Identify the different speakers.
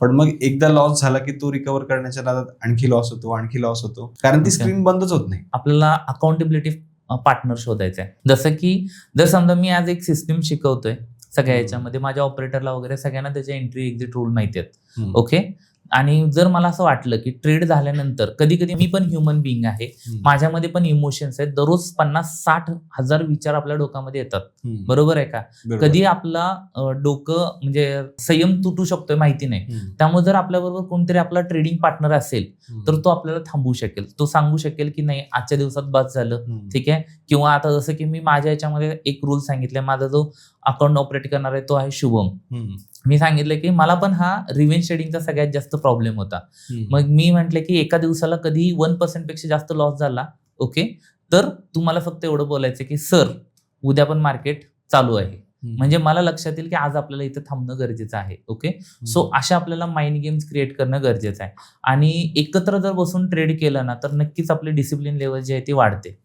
Speaker 1: पण मग एकदा लॉस झाला की तो रिकव्हर करण्याच्या नादात आणखी लॉस होतो कारण ती स्क्रीन बंदच होत नाही.
Speaker 2: आपल्याला अकाउंटेबिलिटी पार्टनर शोधायचं आहे. जसं की जर समजा मी आज एक सिस्टीम शिकवतोय सगळ्या याच्यामध्ये, माझ्या ऑपरेटरला वगैरे सगळ्यांना त्याचे एंट्री एक्झिट रूल माहिती आहेत. ओके. आणि जर मला असं वाटलं की ट्रेड झाल्यानंतर कधी कधी मी पण ह्युमन बिईंग आहे, माझ्यामध्ये पण इमोशन्स आहेत, दररोज 50-60 हजार विचार आपल्या डोक्यामध्ये येतात. बरोबर आहे का? कधी आपला डोकं म्हणजे संयम तुटू शकतोय माहिती नाही. त्यामुळे जर आपल्याबरोबर कोणतरी आपला ट्रेडिंग पार्टनर असेल तर तो आपल्याला थांबवू शकेल, तो सांगू शकेल की नाही आजच्या दिवसात बस झालं, ठीक आहे. किंवा आता जसं की मी माझ्या याच्यामध्ये एक रूल सांगितलाय, माझा जो अकाउंट ऑपरेट करणार आहे तो आहे शुभम. मी सांगितलं की मला पण हा रिव्हेंज ट्रेडिंगचा सगळ्यात जास्त प्रॉब्लेम होता. मग मी म्हटलं की एका दिवसाला कधी 1% पेक्षा जास्त लॉस झाला, ओके, तर तुम्हाला फक्त एवढं बोलायचं की सर उद्या पण मार्केट चालू आहे, म्हणजे मला लक्षात येईल की आज आपल्याला इथे थांबणं गरजेचं आहे. ओके. सो अशा आपल्याला माइंड गेम्स क्रिएट करणं गरजेचं आहे. आणि एकत्र जर बसून ट्रेड केलं ना तर नक्कीच आपली डिसिप्लिन लेवल जी आहे ती वाढते.